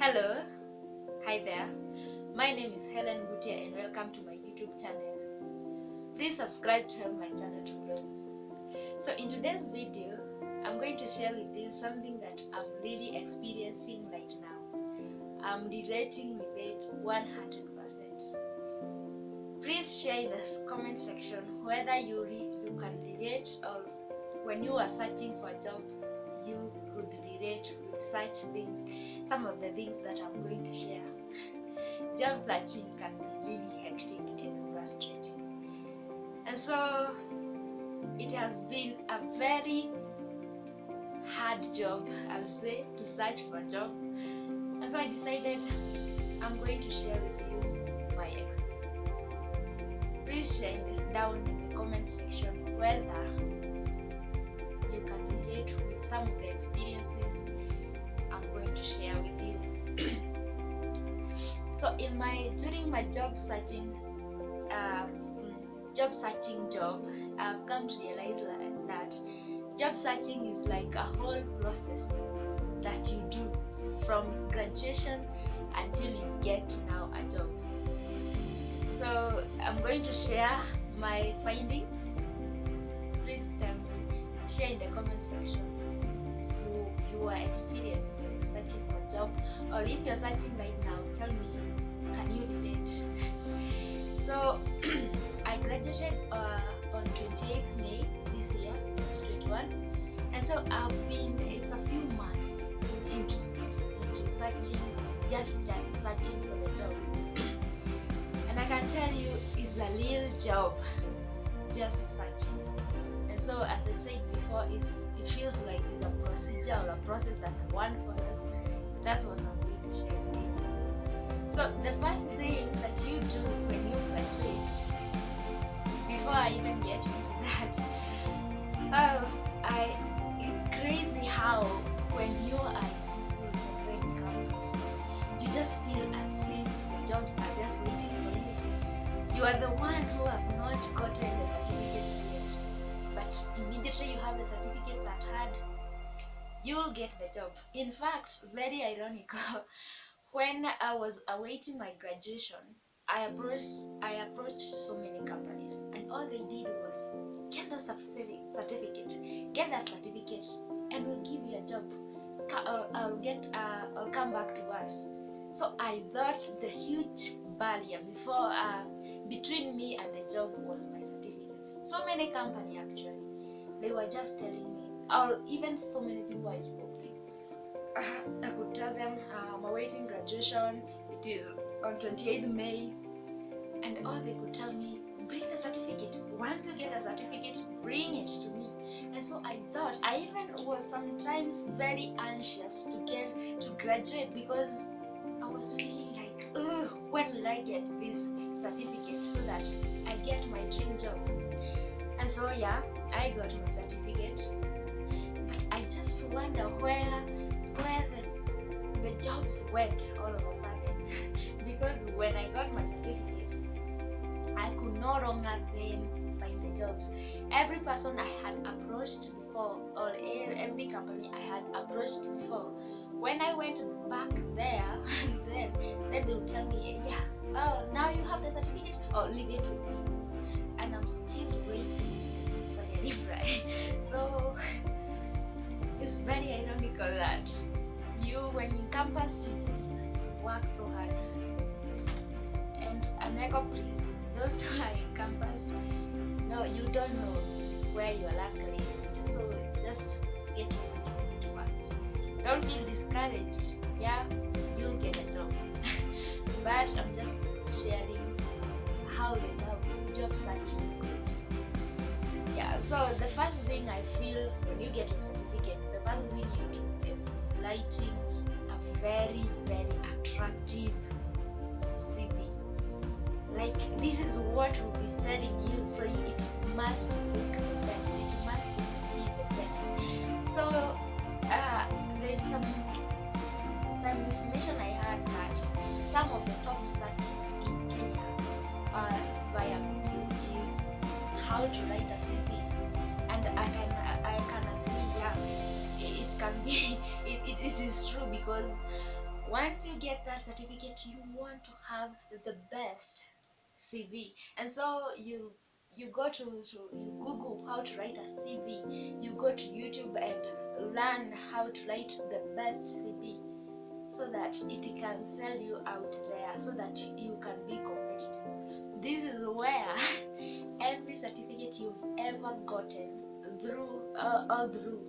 Hello, hi there. My name is Helen Gutia and welcome to my YouTube channel. Please subscribe to help my channel to grow. So in today's video, I'm going to share with you something that I'm really experiencing right now. I'm relating with it 100%. Please share in the comment section whether you can relate, or when you are searching for a job, you could relate with such things, some of the things that I'm going to share. Job searching can be really hectic and frustrating. And so it has been a very hard job, I'll say, to search for a job. And so I decided I'm going to share with you my experiences. Please share down in the comment section whether you can relate with some of the experiences I'm going to share with you. So during my job searching job, I've come to realize that job searching is like a whole process that you do from graduation until you get now a job. So I'm going to share my findings. Please tell me, share in the comment section who you are experiencing searching for a job, or if you're searching right now, tell me, can you relate? So I graduated on 28th May this year, 2021, and so it's a few months into searching, just searching for the job. And I can tell you, it's a real job, just searching. And so, as I said before, it feels like it's a procedure or a process that one follows. That's what I'm going to share with you. So, the first thing that you do when you graduate, before I even get into that, it's crazy how when you are in school or in campus, you just feel as if the jobs are just waiting for you. You are the one who have not gotten the certificates yet, but immediately you have the certificates at hand, you'll get the job. In fact, very ironical, when I was awaiting my graduation, I approached so many companies, and all they did was get those certificate, get that certificate, and we'll give you a job. I'll come back to us. So I thought the huge barrier between me and the job was my certificates. So many companies actually, they were just telling me, or even so many people I spoke with, I could tell them I'm awaiting graduation, it is on 28th May, and all they could tell me, bring the certificate. Once you get the certificate, bring it to me. And so I thought, I even was sometimes very anxious to graduate, because I was feeling like, when will I get this certificate so that I get my dream job? And so yeah, I got my certificate, but I just wonder where the jobs went all of a sudden. Because when I got my certificates, I could no longer then find the jobs. Every person I had approached before, or every company I had approached before, when I went back there, then they would tell me, now you have the certificate, or leave it with me. And I'm still waiting for the reply. So it's very ironical that when in campus, you just work so hard. And an echo, please, those who are in campus, no, you don't know where your luck is. So just get your certificate first. Don't feel discouraged. Yeah, you'll get a job. But I'm just sharing how the job searching goes. Yeah, so the first thing I feel when you get your certificate, the first thing you do is writing a very, very attractive CV. Like, this is what will be selling you, so it must look the best. It must be the best. So there's some information I heard that some of the top searches in Kenya via Google is how to write a CV, and I can agree. Yeah, it can be. It is true, because once you get that certificate, you want to have the best CV. And so you go to you Google how to write a CV. You go to YouTube and learn how to write the best CV, so that it can sell you out there, so that you can be competitive. This is where every certificate you've ever gotten all through,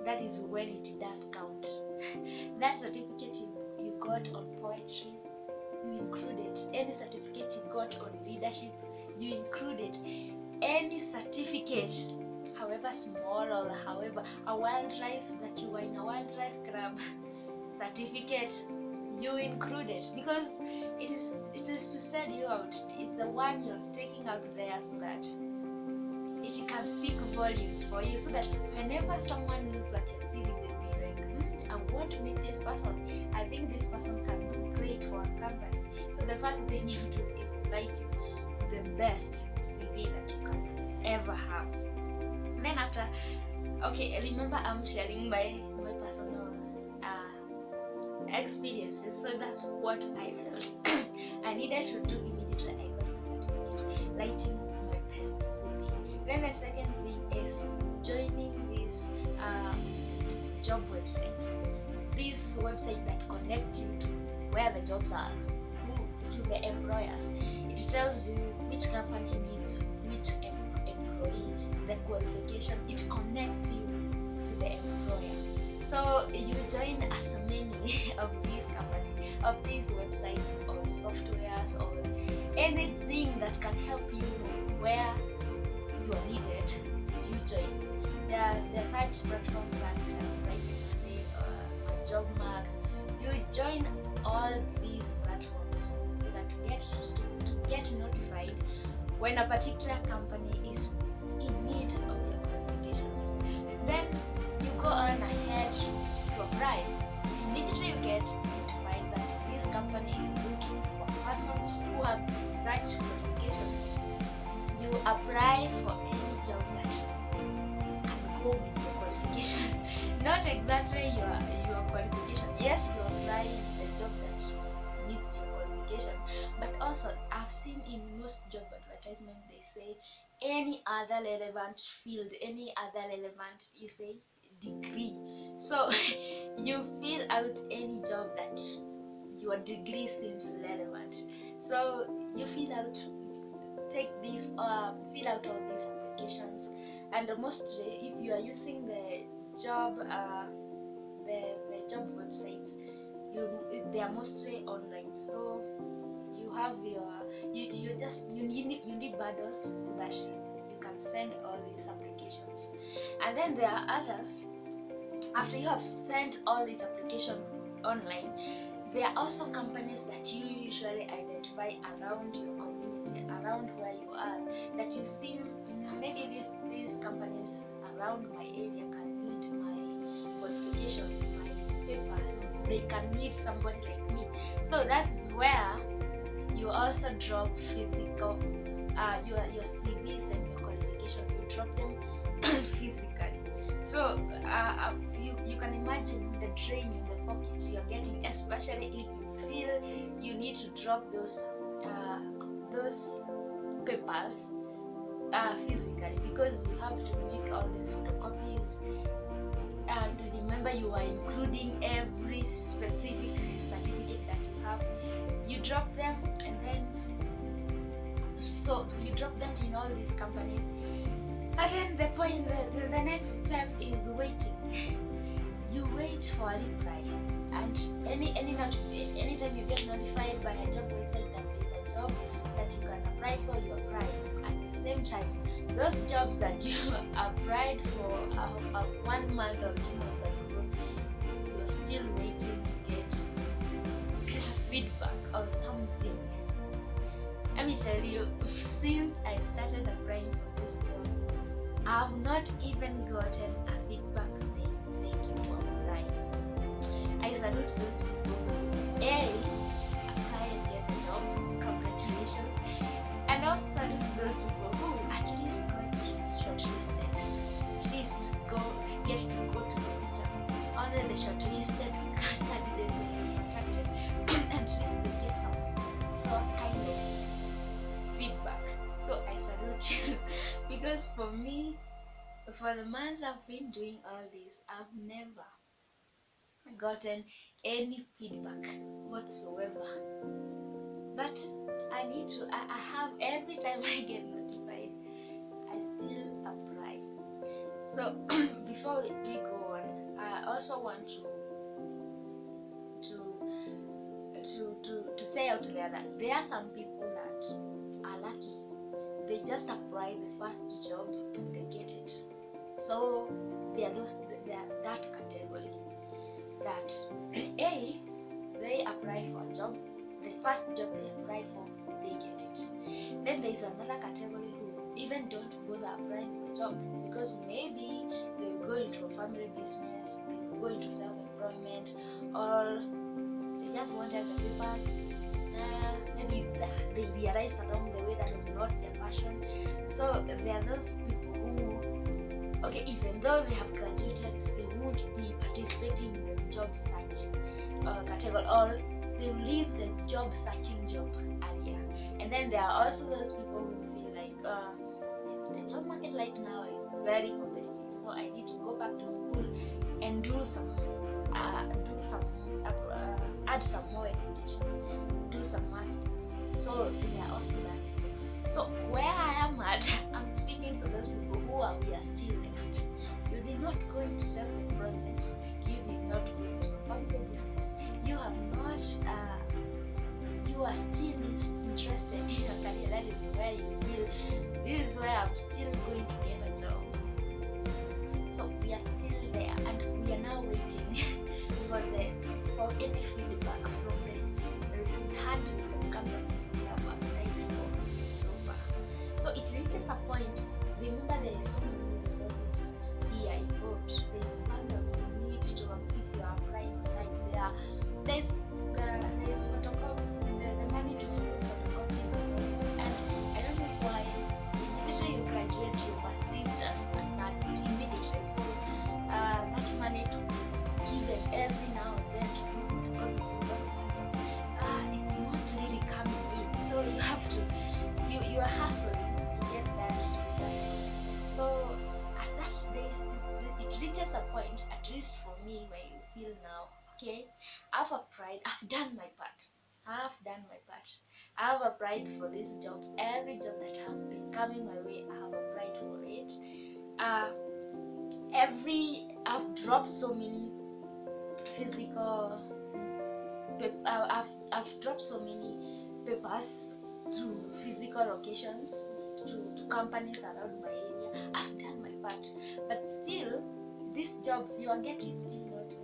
that is when it does count. That certificate you got on poetry, you include it. Any certificate you got on leadership, you include it. Any certificate, however small or however a wildlife, that you were in a wildlife club certificate, you include it, because it is to sell you out. It's the one you're taking out there, so that it can speak volumes for you, so that whenever someone looks at your CV, they'll be like, I want to meet this person. I think this person can do great for a company. So the first thing you do is writing the best CV that you can ever have. Then after, okay, remember I'm sharing my personal experiences, so that's what I felt I needed to do immediately. I got my certificate, writing my best CV. Then the second thing is joining these job websites. These websites that connect you to where the jobs are, to the employers. It tells you which company needs which employee, the qualification. It connects you to the employer. So you join as many of these companies, of these websites or softwares or anything that can help you where you are needed. You join. There are such platforms such as Brainstorming or JobMark. You join all these platforms so that to get notified when a particular company is in need of your qualifications. Then you go on ahead to apply. Immediately you get notified that this company is looking for a person who has such qualifications. You apply for any job that can go with your qualification. Not exactly your qualification. Yes, you apply the job that meets your qualification, but also I've seen in most job advertisement they say any other relevant field, any other relevant, you say, degree. So you fill out any job that your degree seems relevant. So you fill out all these applications, and mostly if you are using the job job websites, they are mostly online. So you have you need bundles so that you can send all these applications. And then there are others. After you have sent all these applications online, there are also companies that you usually identify around your community, around where you are, that you see maybe these companies around my area can need my qualifications, my papers. They can need somebody like me. So that's where you also drop physical your CVs and your qualification. You drop them physically. So you can imagine the drain in the pocket you're getting, especially if you feel you need to drop those papers physically, because you have to make all these photocopies. And remember, you are including every specific certificate that you have. You drop them, and then so you drop them in all these companies. And then the next step is waiting. You wait for a reply, and anytime you get notified by a job website that there is a job that you can apply for, you apply. At the same time, those jobs that you applied for 1 month or 2 months ago, you're still waiting to get feedback or something. Let me tell you, since I started applying for these jobs, I've not even gotten a feedback saying thank you for applying. I salute those people who apply and get the jobs. Congratulations. And also salute those people who at least got shortlisted. At least get to go to the job. Only the shortlisted candidates will for me, for the months I've been doing all this, I've never gotten any feedback whatsoever. But I need to, I have, every time I get notified, I still apply. So before we go on, I also want to say out there that there are some people that are lucky. They just apply the first job and they get it. So they are that category that they apply for a job, the first job they apply for, they get it. Then there is another category who even don't bother applying for a job because maybe they will go into a family business, they will go into self-employment, or they just wanted the papers. Maybe they realized along the way that was not their passion. So there are those people who, okay, even though they have graduated, they won't be participating in the job search category, or they will leave the job searching job earlier. And then there are also those people who feel like the job market right now is very competitive, so I need to go back to school and add some more education, do some masters. So there are also that. So where I am at, I'm speaking to those people who we are still left. You did not go into self-employment, you did not go into a family business, you have not, you are still interested in your career. That is where you feel, this is where I'm still going to get a job. So we are still there, and we are now waiting for any feedback from the hundreds of companies we have applied for so far. So it reaches a point. Remember, there is so many resources here involved. There is bundles you need to, if you are applying, like there's photocopy, the money to photocopies, and I don't know why immediately you graduate you perceived as an adult immediately. So that money to give them every now and then to do photocopies, it's not really coming in. So you have to, you are hustling to get that. So at that stage, it reaches a point, at least for me, where you feel now, okay, I've applied, I've done my part. I've applied for these jobs. Every job that have been coming my way, I have applied for it. I've dropped so many physical, I've dropped so many papers to physical locations, to companies around my area. I've done my part, but still, these jobs you are getting still not,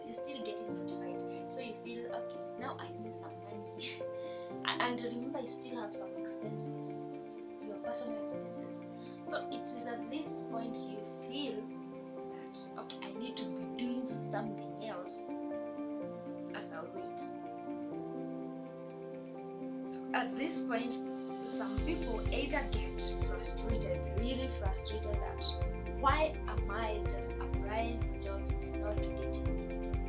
you're still getting notified. So you feel, okay, now I need some money. And remember, you still have some expenses, your personal expenses. So it is at this point you feel that, okay, I need to be doing something else as I wait. So at this point, some people either get frustrated, really frustrated, that why am I just applying for jobs and not getting anything?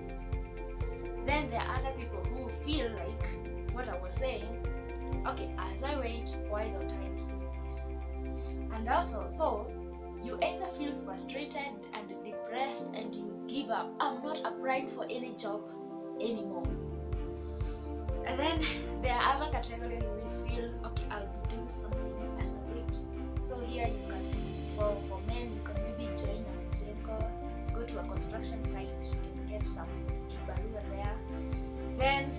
Then there are other people who feel like what I was saying, okay, as I wait, why don't I do this? And also, so you either feel frustrated and depressed and you give up. I'm not applying for any job anymore. And then there are other categories who will feel, okay, I'll be doing something as a wait. So here you can, for men, you can maybe join a mjengo, go to a construction site and get some kibarua there. Then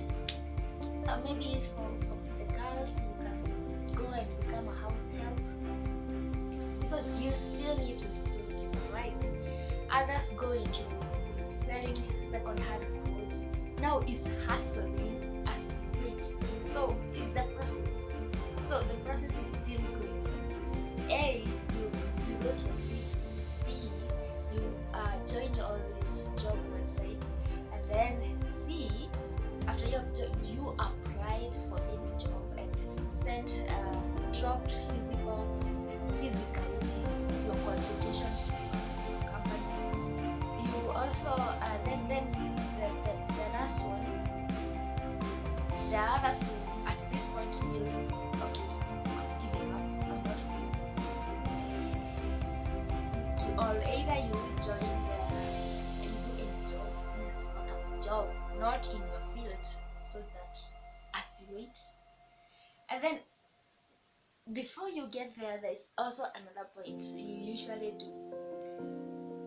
maybe for the girls, you can go and become a house help, because you still need to survive. Others go into selling second-hand clothes. Now it's hustling as you wait. So it's the process. So the process is still going. A, you go to C. B, you joined all these job websites, and then C, after you have joined, you applied for any job and sent dropped physically your qualifications to your company. You also then the last one, the others who at this point feel, okay, I'm giving up, I'm not going to do it. either you join you do any job, any sort of job, not in your field, so that as you wait, and then before you get there, there's also another point you usually do.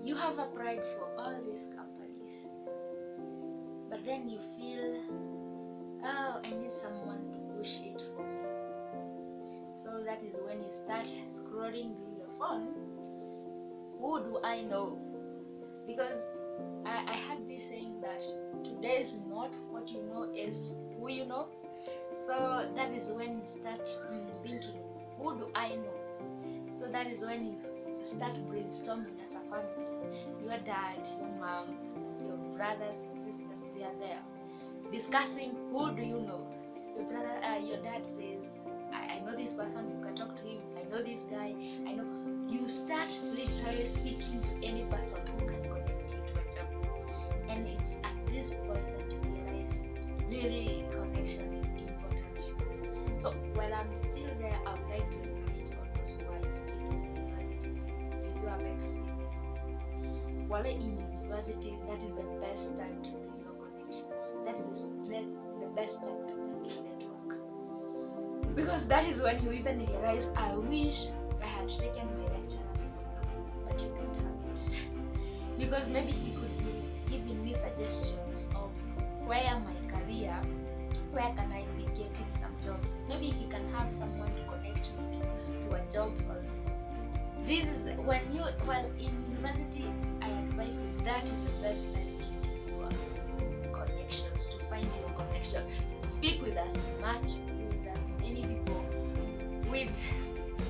You have applied for all these companies, but then you feel, oh, I need someone to push it for me. So that is when you start scrolling through your phone. Who do I know? Because I had this saying that today is not what you know, is who you know. So that is when you start thinking, who do I know? So that is when you start brainstorming as a family. Your dad, your mom, your brothers and sisters, they are there discussing, who do you know? Your dad says, I know this person, you can talk to him. I know this guy, I know. You start literally speaking to any person who can connect you to a job. And it's at this point that you realize really connection is important. So while I'm still there, I would like to encourage all those who are still in universities. If you are going to see this, while in university, that is the best time to do your connections. That is the best time to build your network. Because that is when you even realize, I wish I had taken my lecturer's number, but you don't have it. Because maybe he could be giving me suggestions of where my career, where can I be getting some jobs. Maybe he can have someone to connect me to a job. This is when you, well, in university, I advise you that is the best time to do your connections, to find your connection. Speak with as much, with as many people, with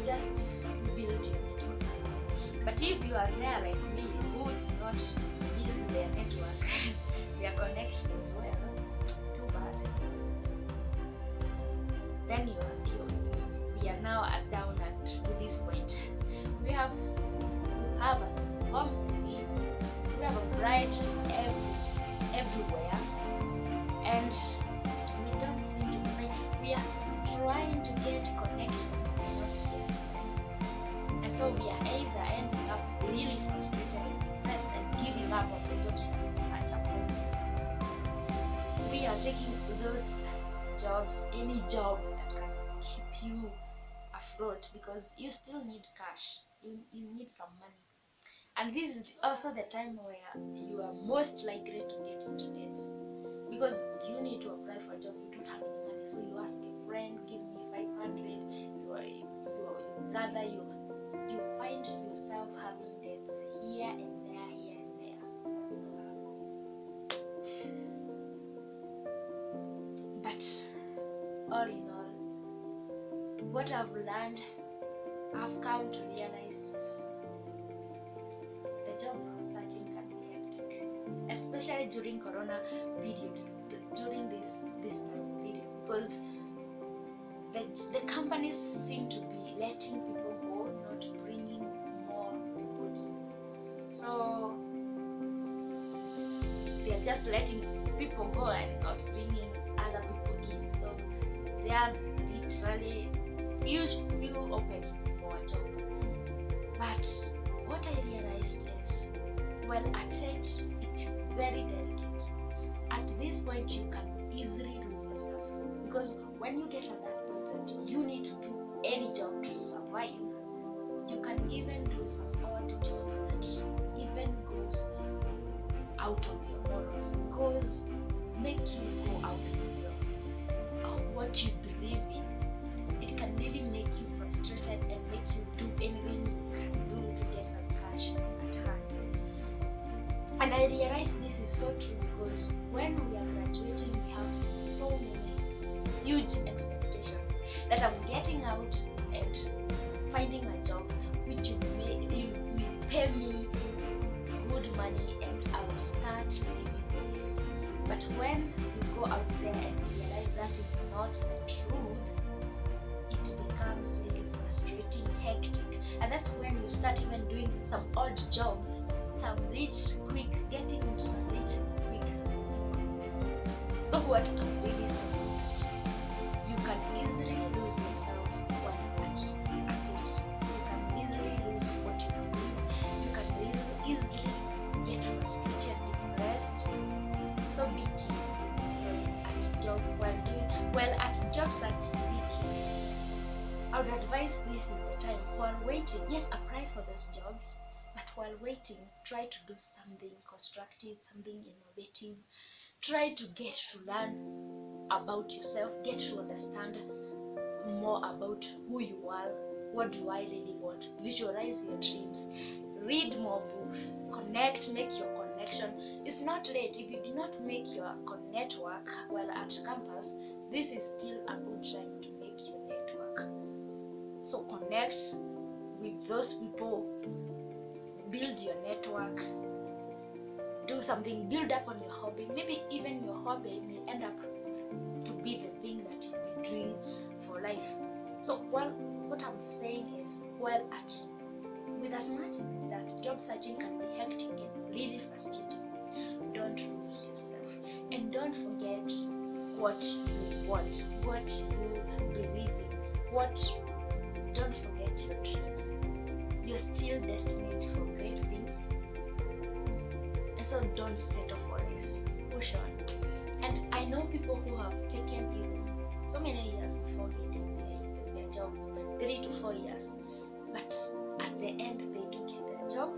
just build your network. But if you are there like me, who did not build their network, their connections, well, too bad. Then we are now down at this point. We have a home CV, we have applied everywhere, and we don't seem to find. We are trying to get connections, we are not getting them. And so we are either ending up really frustrated and depressed and giving up on the job search. We are taking those jobs, any job that can keep you afloat, because you still need cash. You need some money. And this is also the time where you are most likely to get into debts, because you need to apply for a job, you don't have any money, so you ask a friend, give me 500. You find yourself having debts here and there, here and there. But all in all, what I've learned, I've come to realize is the job searching can be hectic, especially during Corona period, during this time period, because the companies seem to be letting people go, not bringing more people in. So they are just letting people go and not bringing other people in. So there are literally few openings for a job. But what I realized is, well, at it is very delicate. At this point, you can easily lose yourself, because when you get at that point that you need to do any job to survive, you can even do some odd jobs that even goes out of your morals, make you go out of your what you believe in. It can really make you frustrated and make you do anything you can do to get some cash at hand. And I realized this is so true, because when we are graduating, we have so many huge expectations that I'm getting out and finding a job which will pay me good money and I will start living. But when you go out there and realize that is not the truth, it becomes really frustrating, hectic, and that's when you start even doing some odd jobs, some getting into some rich quick. So what I'm really saying that you can easily lose yourself when at it. You can easily lose what you believe. You can searching, be careful. I would advise this is the time while waiting. Yes, apply for those jobs, but while waiting, try to do something constructive, something innovative. Try to get to learn about yourself, get to understand more about who you are. What do I really want? Visualize your dreams. Read more books. Connect, make your connection. It's not late. If you did not make your network while at campus, this is still a good time to make your network. So connect with those people, build your network, do something, build up on your hobby. Maybe even your hobby may end up to be the thing that you'll be doing for life. So what I'm saying is, with as much that job searching can be hectic and really frustrating, don't lose yourself, and don't forget what you want, what you believe in, don't forget your dreams. You're still destined for great things, and so don't settle for less. Push on. And I know people who have taken even so many years before getting their job, 3 to 4 years, but at the end they do get their job,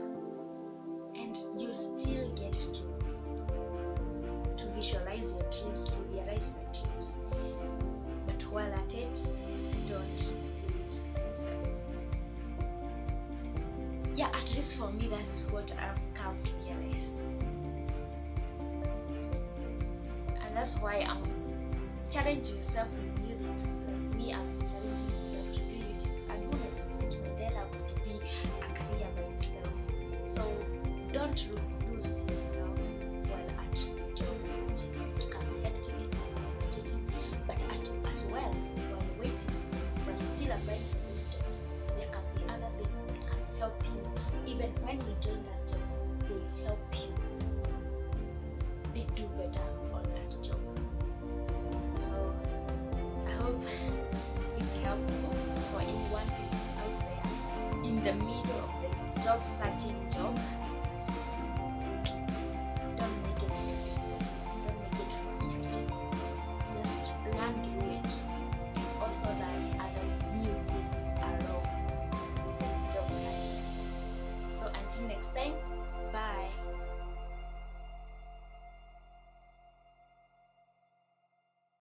and you still get to visualize your dreams, to realize your dreams. But while at it, don't lose yourself. Yeah, at least for me, that is what I've come to realize. And that's why I'm challenging yourself with new things. Like me, I'm challenging myself to do YouTube. And who knows, it may end up to be a career by itself. So don't lose yourself while at job searching. It can be hectic, it can be frustrating, but as well, while waiting, but still applying for those jobs, there can be other things that can help you. Even when you join that job, they will help you do better on that job. So I hope it's helpful for anyone who is out there in the middle of the job searching job.